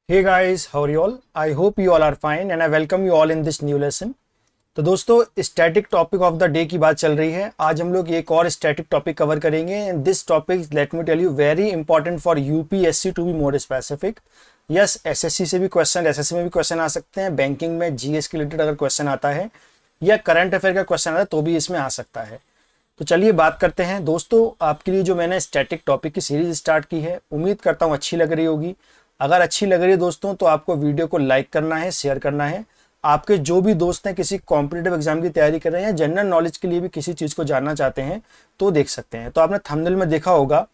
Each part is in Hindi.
Hey guys, how are you all? I hope you all are fine and I welcome you all in this new lesson. तो दोस्तों static topic of the day की बात चल रही है। आज हम लोग एक और स्टैटिक टॉपिक कवर करेंगे and this topic let me tell you very important for UPSC to be more specific. Yes, SSC से भी क्वेश्चन, एसएससी में भी क्वेश्चन आ सकते हैं, बैंकिंग में जीएस के रिलेटेड अगर क्वेश्चन आता है या करंट अफेयर का क्वेश्चन आता है तो भी इसमें आ सकता है। तो चलिए बात करते हैं दोस्तों। आपके लिए जो मैंने स्टैटिक टॉपिक की सीरीज स्टार्ट की है, उम्मीद करता हूँ अच्छी लग रही होगी। अगर अच्छी लग रही है दोस्तों तो आपको वीडियो को लाइक करना है, शेयर करना है। आपके जो भी दोस्त हैं किसी कॉम्पिटिटिव एग्जाम की तैयारी कर रहे हैं या जनरल नॉलेज के लिए भी किसी चीज़ को जानना चाहते हैं तो देख सकते हैं। तो आपने थंबनेल में देखा होगा,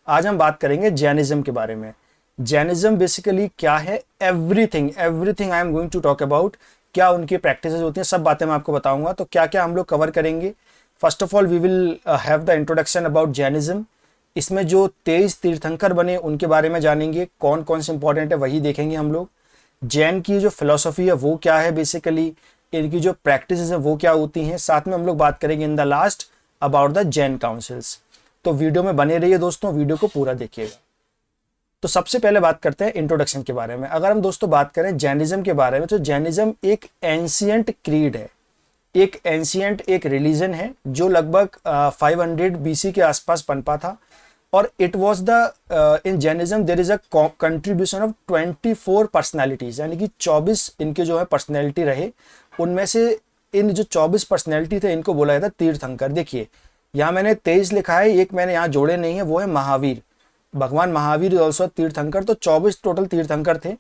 आज हम बात करेंगे जैनिज्म के बारे में। जैनिज्म बेसिकली क्या है, everything I am going to talk about. क्या उनकी प्रैक्टिसेस होती हैं, सब बातें मैं आपको बताऊंगा। तो क्या क्या हम लोग कवर करेंगे। First of all we will have the introduction about Jainism. इसमें जो 23 तीर्थंकर बने उनके बारे में जानेंगे, कौन कौन से इंपॉर्टेंट है वही देखेंगे हम लोग। जैन की जो फिलोसफी है वो क्या है, बेसिकली इनकी जो प्रैक्टिस है वो क्या होती हैं। साथ में हम लोग बात करेंगे in the last about the Jain councils. तो वीडियो में बने रहिए दोस्तों, वीडियो को पूरा देखिएगा। तो सबसे पहले बात करते हैं इंट्रोडक्शन के बारे में। अगर हम दोस्तों बात करें जैनिज्म के बारे में तो जैनिज्म एक एंशियंट क्रीड है, एक एंशियंट एक रिलीजन है जो लगभग 500 बीसी के आसपास पनपा था। और it was the in Jainism there is a contribution of 24 personalities, यानी कि 24 इनके जो है पर्सनैलिटी रहे। उनमें से इन जो 24 पर्सनैलिटी थे इनको बोला जाता तीर्थंकर। देखिए यहाँ मैंने 23 लिखा है, एक मैंने यहाँ जोड़े नहीं है, वो है महावीर। भगवान महावीर ऑल्सो तीर्थंकर। तो 24 टोटल तीर्थंकर थे,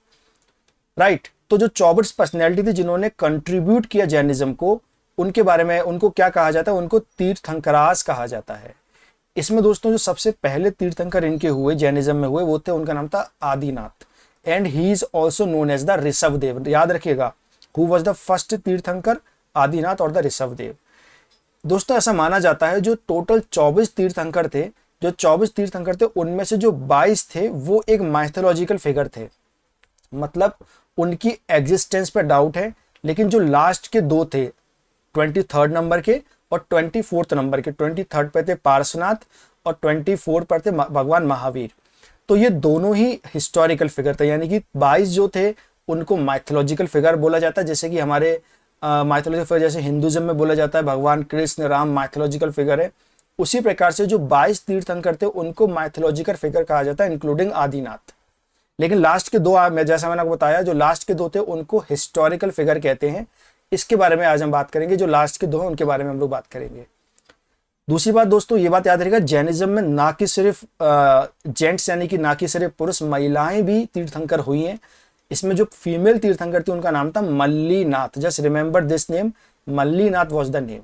राइट। तो जो 24 पर्सनैलिटी थी जिन्होंने कंट्रीब्यूट किया जैनिज्म को, उनके बारे में उनको क्या कहा जाता है, उनको तीर्थंकरास कहा जाता है। इसमें दोस्तों जो सबसे पहले तीर्थंकर इनके हुए जैनिज्म में हुए वो थे, उनका नाम था Adinath and he is also known as the Rishabhdev. याद रखिएगा, हु वाज द फर्स्ट तीर्थंकर, आदिनाथ और द ऋषभदेव। दोस्तों ऐसा माना जाता है जो टोटल 24 तीर्थंकर थे, जो 24 तीर्थंकर थे उनमें से जो 22 थे वो एक माइथोलॉजिकल फिगर थे, मतलब उनकी एग्जिस्टेंस पे डाउट है। लेकिन जो लास्ट के दो थे 23rd नंबर के और 24th नंबर के, 23rd पे थे पार्श्वनाथ और 24 पर थे भगवान महावीर। तो ये दोनों ही हिस्टोरिकल फिगर थे, यानी कि 22 जो थे उनको माइथोलॉजिकल फिगर बोला जाता है। जैसे कि हमारे माइथोलॉजिकल फिगर जैसे हिंदुज्म में बोला जाता है भगवान कृष्ण राम माइथोलॉजिकल फिगर है, उसी प्रकार से जो 22 तीर्थंकर थे उनको माइथोलॉजिकल फिगर कहा जाता है, इंक्लूडिंग आदिनाथ। लेकिन लास्ट के दो, जैसा मैंने आपको बताया, जो लास्ट के दो थे उनको हिस्टोरिकल फिगर कहते हैं। इसके बारे में आज हम बात करेंगे। जो लास्ट के दो हैं उनके बारे में हम लोग बात करेंगे। दूसरी बात दोस्तों ये बात याद रखिएगा, जैनिज्म में ना कि सिर्फ जेंट्स यानी कि ना कि सिर्फ पुरुष, महिलाएं भी तीर्थंकर हुई हैं। इसमें जो फीमेल तीर्थंकर थी उनका नाम था Mallinath. Just remember this name, Mallinath was the name.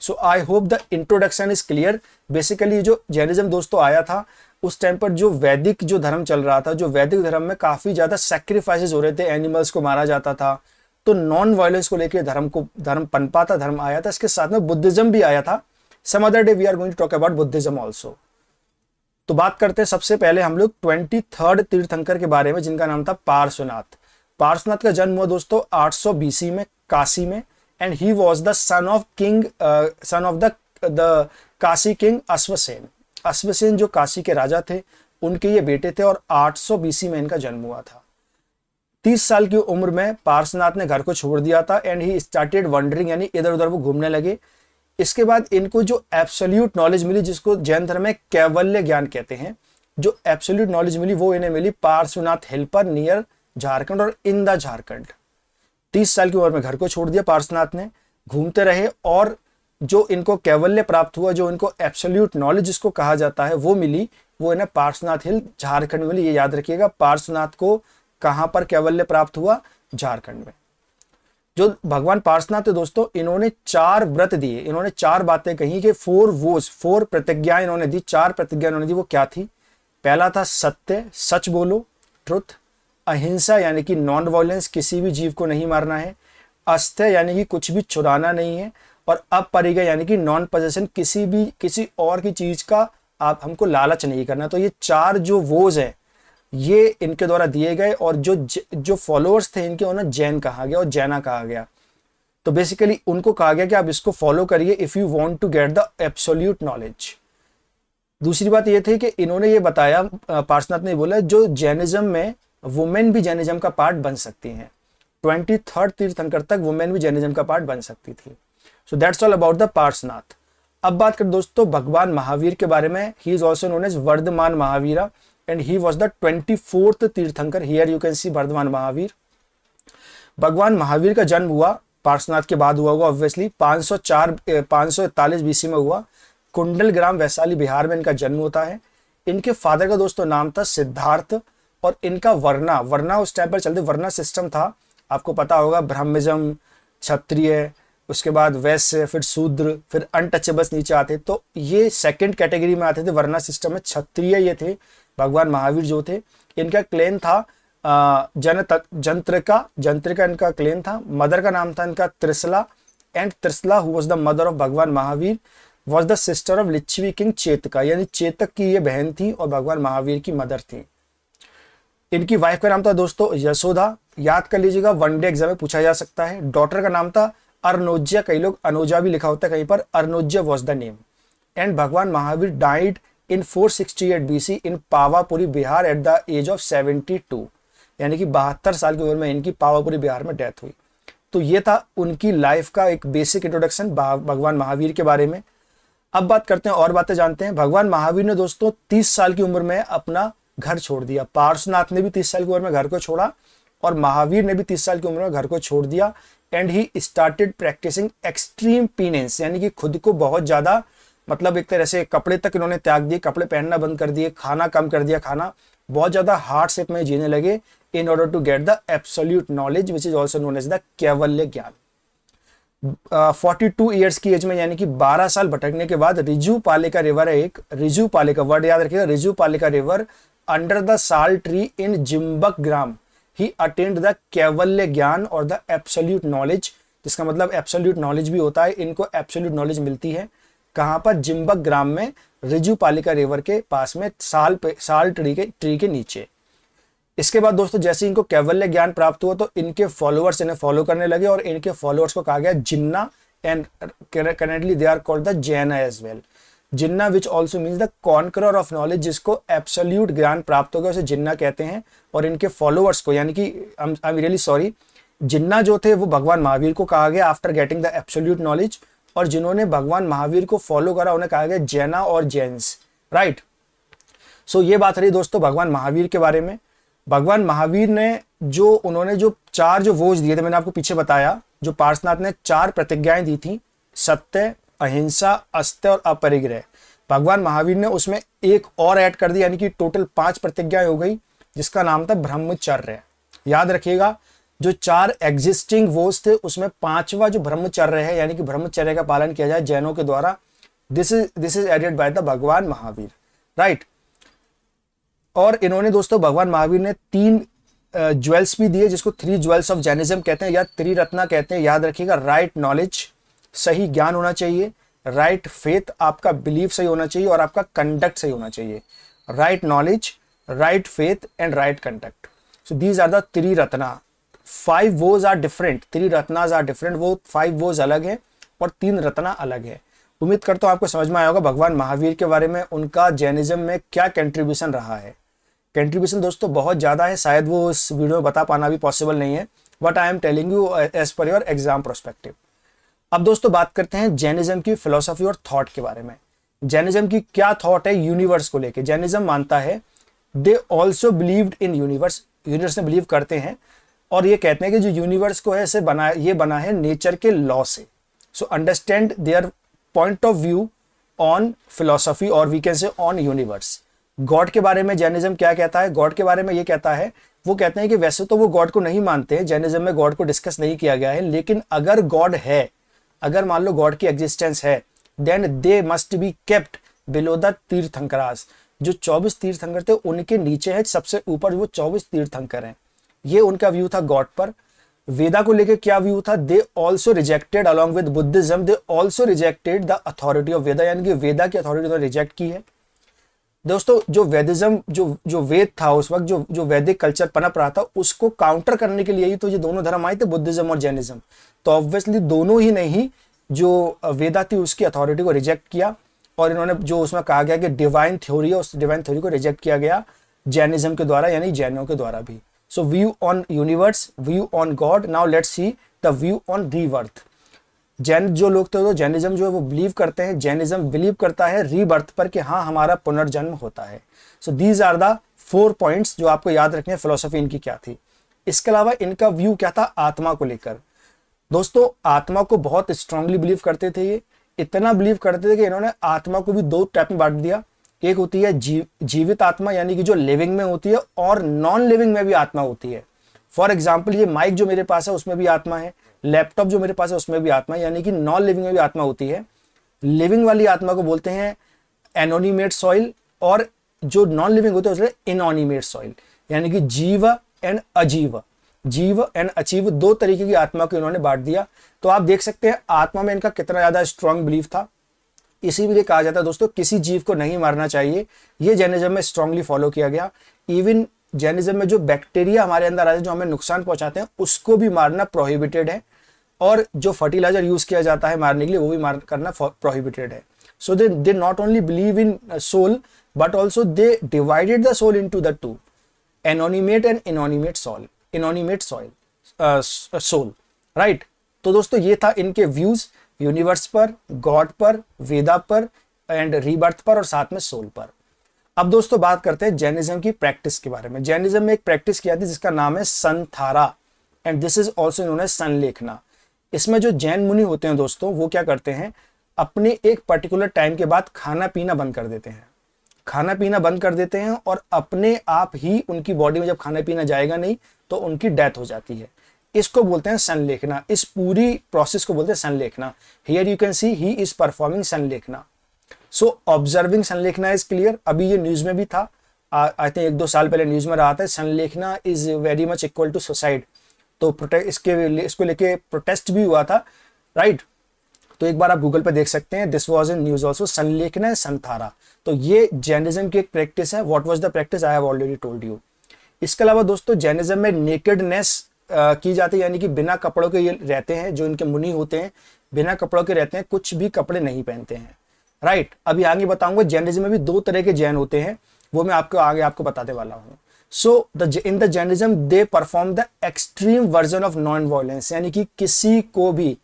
So I hope the introduction is clear. Basically जो जैनिज्म दोस्तों आया था उस टाइम पर जो वैदिक जो धर्म चल रहा था, जो वैदिक धर्म में काफी ज्यादा सैक्रिफाइसेस हो रहे थे, एनिमल्स को मारा जाता था, तो नॉन वायलेंस को लेकर धर्म पनपा था, धर्म आया था। इसके साथ में बुद्धिज्म भी आया था। Some other day we are going to talk about Buddhism also. तो बात करते हैं सबसे पहले हम लोग 23rd तीर्थंकर के बारे में, जिनका नाम था पार्श्वनाथ। पार्श्वनाथ का जन्म हुआ दोस्तों 800 बीसी में काशी में and he was the son of the Kashi king Ashvasena. Ashvasena जो काशी के राजा थे उनके ये बेटे थे और 800 बीसी में इनका जन्म हुआ था। 30 साल की उम्र में पार्श्वनाथ ने घर को छोड़ दिया था एंड ही स्टार्टेड वंडरिंग, यानी इधर उधर वो घूमने लगे। इसके बाद इनको जो एब्सोल्यूट नॉलेज मिली, जिसको जैन धर्म में कैवल्य ज्ञान कहते हैं, जो एब्सोल्यूट नॉलेज मिली वो इन्हें मिली पार्श्वनाथ हिल पर नियर झारखंड और इन द झारखंड। 30 साल की उम्र में घर को छोड़ दिया पार्श्वनाथ ने, घूमते रहे और जो इनको कैवल्य प्राप्त हुआ, जो इनको एब्सोल्यूट नॉलेज जिसको कहा जाता है वो मिली, वो इन्हें पार्श्वनाथ हिल झारखंड मिली। ये याद रखिएगा, पार्श्वनाथ को कहां पर कैवल्य प्राप्त हुआ, झारखंड में। जो भगवान पार्श्वनाथ थे दोस्तों, इन्होंने 4 व्रत दिए, इन्होंने 4 बातें कही कि 4 प्रतिज्ञाएं इन्होंने दी, 4 प्रतिज्ञा इन्होंने दी। वो क्या थी? पहला था सत्य, सच बोलो, ट्रुथ। अहिंसा यानी कि नॉन वायलेंस, किसी भी जीव को नहीं मारना है। अस्त्य यानी कि कुछ भी चुराना नहीं है। और अपरिग्रह यानी कि नॉन पोजेशन, किसी और की चीज का आप हमको लालच नहीं करना। तो ये 4 जो वोज है ये इनके द्वारा दिए गए और जो फॉलोअर्स थे इनके उन्हें जैन कहा गया और जैना कहा गया। तो बेसिकली उनको कहा गया कि आप इसको फॉलो करिए if you want to get the absolute knowledge. दूसरी बात ये थी कि इन्होंने ये बताया, पार्श्वनाथ ने बोला, जो जैनिज्म में वुमेन भी जैनिज्म का पार्ट बन सकती हैं। 23rd तीर्थंकर तक वुमेन भी जैनिज्म का पार्ट बन सकती थी। So that's all about the Parshvanath. अब बात करें दोस्तों भगवान महावीर के बारे में। He is also known as Vardhaman Mahavira and he was the 24th tirthankar. Here you can see Vardhaman Mahavir. भगवान महावीर का जन्म हुआ पार्श्वनाथ के बाद हुआ होगा ऑब्वियसली 541 बीसी में हुआ। कुंडल ग्राम वैशाली बिहार में इनका जन्म होता है। इनके फादर का दोस्तों नाम था सिद्धार्थ और इनका वर्ना उस टाइम पर चलते वर्ना सिस्टम था, आपको पता होगा, ब्राह्मणिज्म, क्षत्रिय, उसके बाद वैश्य, फिर शूद्र, फिर अनटचेबल्स नीचे आते। तो ये सेकंड कैटेगरी में आते थे वर्ना सिस्टम में। क्षत्रिय ये थे भगवान महावीर जो थे। इनका क्लेम था जंत्रिका इनका क्लेम था। मदर का नाम था इनका Trishala and Trishala who was the mother of Bhagwan Mahavir was the sister of Lichchhavi king Chetaka, यानी चेतक की ये बहन थी और भगवान महावीर की मदर थी। इनकी वाइफ का नाम था दोस्तों यशोदा, याद कर लीजिएगा, वन डे एग्जाम में पूछा जा सकता है। डॉटर का नाम था अर्नोज्या, कई लोग अनोजा भी लिखा होता है कहीं पर, Anojja was the name. And Bhagwan Mahavir died in 468 BC in Pavapuri Bihar at the age of 72, यानी कि 72 साल की उम्र में इनकी पावापुरी बिहार में डेथ हुई। तो ये था उनकी लाइफ का एक बेसिक इंट्रोडक्शन भगवान महावीर के बारे में। अब बात करते हैं और बातें जानते हैं। भगवान महावीर ने दोस्तों 30 साल की उम्र में अपना घर छोड़ दिया। पार्श्वनाथ ने भी 30 साल की उम्र में घर को छोड़ा और महावीर ने भी 30 साल की उम्र में घर को छोड़ दिया। And he started practicing extreme penance, यानी कि खुद को बहुत ज्यादा, मतलब एक तरह से कपड़े तक इन्होंने त्याग दिए, कपड़े पहनना बंद कर दिए, खाना कम कर दिया, खाना बहुत ज्यादा हार्ड शेप में जीने लगे in order to get the absolute knowledge which is also known as the Kaivalya Gyan. 42 years की एज में, यानी कि 12 साल भटकने के बाद, रिजू पालिका रिवर है एक, रिजू पालिका वर्ड याद रखिएगा, Rijupalika river under the sal tree in Jimbak Gram he attained the Kaivalya Gyan और द एब्सोल्यूट नॉलेज, जिसका मतलब एब्सोल्यूट नॉलेज भी होता है। इनको एब्सोल्यूट नॉलेज मिलती है कहां पर? जिम्बक ग्राम में, रिजू पालिका रिवर के पास में, साल ट्री के नीचे। इसके बाद दोस्तों जैसे इनको कैवल्य ज्ञान प्राप्त हुआ तो इनके फॉलोअर्स इन्हें फॉलो करने लगे और इनके फॉलोअर्स को कहा गया Jina and currently they are called the Jaina as well. Jina which also means the conqueror of knowledge, जिसको एब्सोल्यूट ज्ञान प्राप्त हो गया उसे जिन्ना कहते हैं। और इनके फॉलोअर्स को, यानी कि आई एम रियली सॉरी, जिन्ना जो थे वो भगवान महावीर को कहा गया after getting the absolute knowledge, और जिन्होंने भगवान महावीर को फॉलो करा उन्हें कहा गया जैना और जैन्स, राइट। सो ये बात रही दोस्तों भगवान महावीर के बारे में। भगवान महावीर ने उन्होंने जो 4 वोज दिए थे, मैंने आपको पीछे बताया, जो पार्श्वनाथ ने 4 प्रतिज्ञाएं दी थी, सत्य, अहिंसा, अस्त्य और अपरिग्रह, भगवान महावीर ने उसमें एक और ऐड कर दी, यानी कि टोटल 5 प्रतिज्ञाएं हो गई, जिसका नाम था ब्रह्मचर्य। याद रखिएगा, जो 4 एग्जिस्टिंग वोज थे उसमें 5वां जो ब्रह्मचर्य है, यानी कि ब्रह्मचर्य का पालन किया जाए जैनों के द्वारा, this is added by the Bhagwan Mahavir, right. और इन्होंने दोस्तों भगवान महावीर ने 3 ज्वेल्स भी दिए, जिसको 3 ज्वेल्स ऑफ जैनिज्म कहते हैं या त्रिरत्ना कहते हैं। याद रखिएगा, राइट नॉलेज, सही ज्ञान होना चाहिए, राइट फेथ, आपका बिलीफ सही होना चाहिए और आपका कंडक्ट सही होना चाहिए। Right knowledge, right faith and right conduct, so these are the Triratna. 5 vows are different, 3 ratnas are different, वो 5 वोज अलग है और 3 रत्ना अलग है। उम्मीद करता हूं आपको समझ में आया होगा भगवान महावीर के बारे में, उनका जैनिज्म में क्या कंट्रीब्यूशन रहा है। कंट्रीब्यूशन दोस्तों बहुत ज्यादा है, शायद वो इस वीडियो में बता पाना भी पॉसिबल नहीं है, but I am telling you as per your exam prospective. अब दोस्तों बात करते हैं जैनिज्म की फिलोसफी और थॉट के बारे में। जैनिज्म की क्या थॉट है यूनिवर्स को लेके? जैनिज्म मानता है they also believed in universe, universe में बिलीव करते हैं और ये कहते हैं कि जो यूनिवर्स को है इसे बना है नेचर के लॉ से। So understand their point of view on philosophy और we can say on universe. God के बारे में जैनिज्म क्या कहता है? गॉड के बारे में ये कहता है, वो कहते हैं कि वैसे तो वो गॉड को नहीं मानते हैं, जैनिज्म में गॉड को डिस्कस नहीं किया गया है, लेकिन अगर गॉड है, अगर मान लो गॉड की एग्जिस्टेंस है, then they must be kept below the Tirthankaras. जो 24 तीर्थंकर थे उनके नीचे है, सबसे ऊपर वो 24 तीर्थंकर हैं। ये उनका व्यू था गॉड पर। वेदा को लेकर क्या व्यू था? They also rejected along with Buddhism, they also rejected the authority of Veda, यानी कि वेदा की अथॉरिटी उन्होंने रिजेक्ट की है। दोस्तों जो वेदिज्म, जो वेद था उस वक्त, जो वैदिक कल्चर पनप रहा था, उसको काउंटर करने के लिए ही तो ये दोनों धर्म आए थे, बुद्धिज्म और जैनिज्म। तो ऑब्वियसली दोनों ही ने ही जो वेदा थी उसकी अथॉरिटी को रिजेक्ट किया और इन्होंने जो उसमें कहा गया कि डिवाइन थ्योरी है, उस डिवाइन थ्योरी को रिजेक्ट किया गया जैनिज्म के द्वारा, यानी जैनों के द्वारा भी। सो view on universe, view on God. Now let's see the view on rebirth. Jain जो लोग थे, तो जैनिज्म जो है वो बिलीव करते हैं, जैनिज्म बिलीव करता है रीबर्थ पर, कि हाँ हमारा पुनर्जन्म होता है। So these are the 4 points जो आपको याद रखने हैं फिलोसफी इनकी क्या थी। इसके अलावा इनका व्यू क्या था आत्मा को लेकर। दोस्तों आत्मा को बहुत स्ट्रांगली बिलीव करते थे ये, इतना बिलीव करते थे कि इन्होंने आत्मा को भी 2 टाइप में बांट दिया। एक होती है जीवित आत्मा, यानी कि जो लिविंग में होती है, और नॉन लिविंग में भी आत्मा होती है। फॉर एग्जाम्पल ये माइक जो मेरे पास है उसमें भी आत्मा है, लैपटॉप जो मेरे पास है उसमें भी आत्मा है, यानी कि नॉन लिविंग में भी आत्मा होती है। लिविंग वाली आत्मा को बोलते हैं एनोनिमेट सॉइल, और जो नॉन लिविंग होते हैं उसमें इनोनिमेट सॉइल, यानी कि जीव एंड अजीव। जीव एंड अजीव 2 तरीके की आत्मा को इन्होंने बांट दिया। तो आप देख सकते हैं आत्मा में इनका कितना ज्यादा स्ट्रांग बिलीफ था। इसीलिए कहा जाता है दोस्तों किसी जीव को नहीं मारना चाहिए, ये जैनिज्म में स्ट्रांगली फॉलो किया गया। इवन जैनिज्म में जो बैक्टीरिया हमारे अंदर आते हैं जो हमें नुकसान पहुंचाते हैं उसको भी मारना प्रोहिबिटेड है, और जो फर्टिलाइजर यूज किया जाता है मारने के लिए वो भी करना प्रोहिबिटेड है। So they not only believe in soul but also they divided the soul into the 2, animate and inanimate soul, right. तो दोस्तों ये था इनके व्यूज यूनिवर्स पर, गॉड पर, वेदा पर एंड रीबर्थ पर, और साथ में सोल पर। अब दोस्तों बात करते हैं जैनिज्म की प्रैक्टिस के बारे में। जैनिज्म में एक प्रैक्टिस किया थी जिसका नाम है Santhara, and this is also known as Sallekhana. इसमें जो जैन मुनि होते हैं दोस्तों वो क्या करते हैं, अपने एक पर्टिकुलर टाइम के बाद खाना पीना बंद कर देते हैं। खाना पीना बंद कर देते हैं और अपने आप ही उनकी बॉडी में जब खाना पीना जाएगा नहीं तो उनकी डेथ हो जाती है। इसको बोलते हैं संलेखना। इस पूरी प्रोसेस को बोलते हैं Sallekhana. Here you can see he is performing Sallekhana. So observing Sallekhana is clear. अभी ये न्यूज में भी था, आई थिंक 1-2 साल पहले न्यूज में रहा था, Sallekhana is very much equal to suicide. तो इसको लेके प्रोटेस्ट भी हुआ था, राइट। तो एक बार आप गूगल पे देख सकते हैं, this was in news also, Sallekhana Santhara. तो ये जैनिज्म की एक प्रैक्टिस है। What was the practice, I have already told you. इसके अलावा दोस्तों जैनिज्म में नेकेडनेस की जाती है, यानी कि बिना कपड़ों के ये रहते हैं। जो इनके मुनि होते हैं बिना कपड़ों के रहते हैं, कुछ भी कपड़े नहीं पहनते हैं, राइट। अभी आगे बताऊंगा जैनिज्म में भी 2 तरह के जैन होते हैं, वो मैं आपको बताने वाला हूँ। So in the Jainism they perform the extreme version of non violence, यानी कि किसी को भी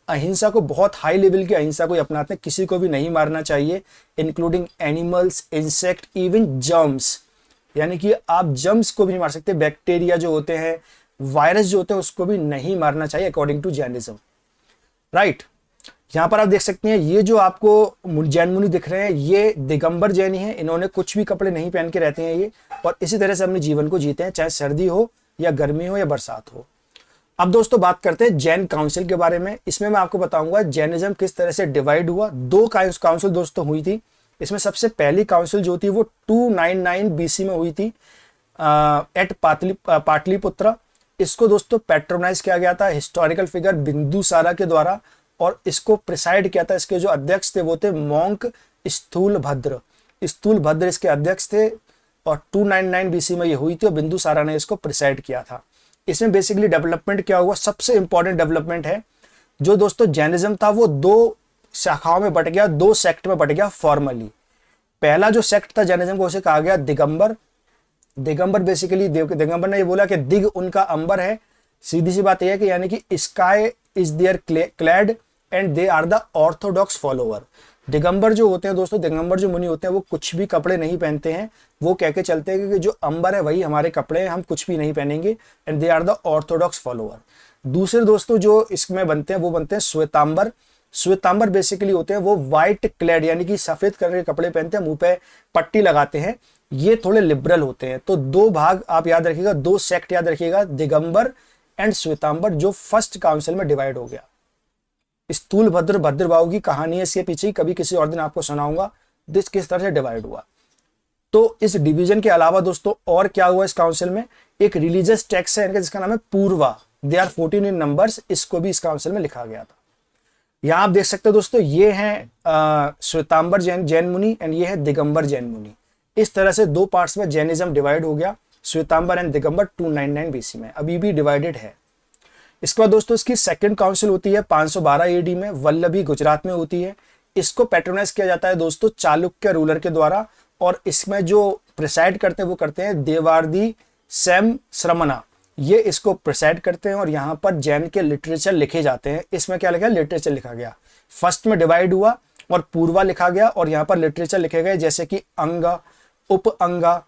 अहिंसा को, बहुत हाई लेवल की अहिंसा को अपनाते हैं, किसी को भी नहीं मारना चाहिए, including animals, insect, even germs, यानी कि आप जर्म्स को भी नहीं मार सकते। बैक्टीरिया जो होते हैं, वायरस जो होते हैं, उसको भी नहीं मारना चाहिए अकॉर्डिंग टू जैनिज्म, राइट। यहाँ पर आप देख सकते हैं ये जो आपको जैन मुनि दिख रहे हैं ये दिगंबर जैनी है। इन्होंने कुछ भी कपड़े नहीं पहन के रहते हैं ये, और इसी तरह से अपने जीवन को जीते हैं, चाहे सर्दी हो या गर्मी हो या बरसात हो। अब दोस्तों बात करते हैं जैन काउंसिल के बारे में। इसमें मैं आपको बताऊंगा जैनिज्म किस तरह से डिवाइड हुआ। 2 काउंसिल दोस्तों हुई थी। इसमें सबसे पहली काउंसिल जो थी वो 299 BC में हुई थी एट पाटलिपुत्र। इसको दोस्तों पैट्रोनाइज किया गया था हिस्टोरिकल फिगर बिंदुसारा के द्वारा, और इसको प्रिसाइड किया था, इसके जो अध्यक्ष थे वो थे मॉन्क स्थूलभद्र इसके अध्यक्ष थे, और 299 BC में ये हुई थी और बिंदुसारा ने इसको प्रिसाइड किया था। इसमें बेसिकली डेवलपमेंट क्या हुआ, सबसे इंपॉर्टेंट डेवलपमेंट है जो दोस्तों जैनिज्म था वो 2 शाखाओं में बट गया, 2 सेक्ट में बट गया फॉर्मली। पहला जो सेक्ट था जैनिज्म को उसे कहा गया दिगंबर। दिगंबर बेसिकली दिगंबर ने ये बोला कि दिग उनका अंबर है। सीधी सी बात यह है कि यानी कि sky is there clad and they are the orthodox follower. Digambar जो होते हैं दोस्तों, दिगंबर जो मुनि होते हैं वो कुछ भी कपड़े नहीं पहनते हैं। वो कह के चलते हैं कि जो अंबर है वही हमारे कपड़े हैं, हम कुछ भी नहीं पहनेंगे, and they are the orthodox follower. दूसरे दोस्तों जो इसमें बनते हैं वो बनते हैं श्वेतांबर। श्वेतांबर बेसिकली होते हैं वो व्हाइट क्लैड, यानी कि सफेद कलर के कपड़े पहनते हैं, मुंह पे पट्टी लगाते हैं। ये थोड़े लिबरल होते हैं। तो 2 भाग आप याद रखिएगा, 2 सेक्ट याद रखिएगा, दिगंबर एंड श्वेतांबर, जो फर्स्ट काउंसिल में डिवाइड हो गया। स्थूलभद्र भद्रबाहु की कहानी है इसके पीछे, कभी किसी और दिन आपको सुनाऊंगा दिस किस तरह से डिवाइड हुआ। तो इस डिवीजन के अलावा दोस्तों और क्या हुआ इस काउंसिल में, एक रिलीजियस टेक्स्ट है इनका जिसका नाम है पूर्वा, दे आर 14 इन नंबर्स, इसको भी इस काउंसिल में लिखा गया था। यहाँ आप देख सकते हो दोस्तों ये हैं श्वेतांबर जैन मुनि एंड ये है दिगंबर जैन मुनि। इस तरह से 2 पार्ट्स में जैनिज्म डिवाइड हो गया, श्वेतांबर एंड दिगंबर 299 BC में, अभी भी डिवाइडेड है। इसके बाद दोस्तों इसकी सेकंड काउंसिल होती है 512 AD में, वल्लभी गुजरात में होती है। इसको पैट्रोनाइज किया जाता है दोस्तों चालुक्य रूलर के द्वारा, और इसमें जो प्रिसाइड करते हैं वो करते हैं देवार्दी सैम श्रमणा ये इसको प्रिसाइड करते हैं और यहाँ पर जैन के लिटरेचर लिखे जाते हैं। इसमें क्या लिखा है, लिटरेचर लिखा गया। फर्स्ट में डिवाइड हुआ और पूर्वा लिखा गया और यहाँ पर लिटरेचर लिखे गए जैसे कि अंगा, उप अंगा,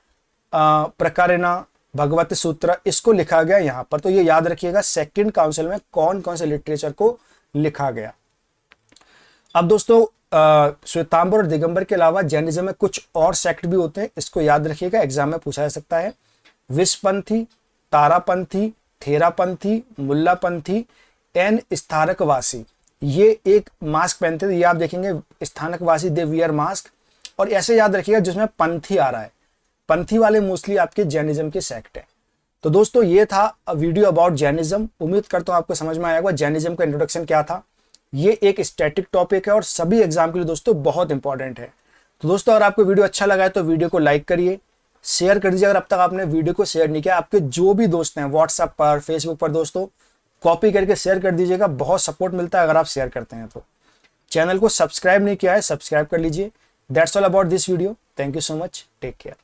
प्रकारिणा, भगवत सूत्र, इसको लिखा गया यहाँ पर। तो ये याद रखिएगा सेकंड काउंसिल में कौन कौन से लिटरेचर को लिखा गया। अब दोस्तों श्वेतांबर और दिगंबर के अलावा जैनिज्म में कुछ और सेक्ट भी होते हैं, इसको याद रखिएगा, एग्जाम में पूछा जा सकता है। विषपंथी, तारापंथी, थेरापंथी, मुल्लापंथी एंड स्थानकवासी, ये एक मास्क पहनते थे, ये आप देखेंगे स्थानकवासी दे वियर मास्क। और ऐसे याद रखिएगा जिसमें पंथी आ रहा है, पंथी वाले मोस्टली आपके जैनिज्म के सेक्ट है। तो दोस्तों ये था वीडियो अबाउट जैनिज्म। उम्मीद करता हूं आपको समझ में आया होगा जैनिज्म का इंट्रोडक्शन क्या था। ये एक स्टैटिक टॉपिक है और सभी एग्जाम के लिए दोस्तों बहुत इंपॉर्टेंट है। तो दोस्तों अगर आपको वीडियो अच्छा लगा है तो वीडियो को लाइक करिए, शेयर कर दीजिए अगर अब तक आपने वीडियो को शेयर नहीं किया। आपके जो भी दोस्त हैं व्हाट्सएप पर, फेसबुक पर, दोस्तों कॉपी करके शेयर कर दीजिएगा, बहुत सपोर्ट मिलता है अगर आप शेयर करते हैं तो। चैनल को सब्सक्राइब नहीं किया है, सब्सक्राइब कर लीजिए। That's all about this video. Thank you so much, take care.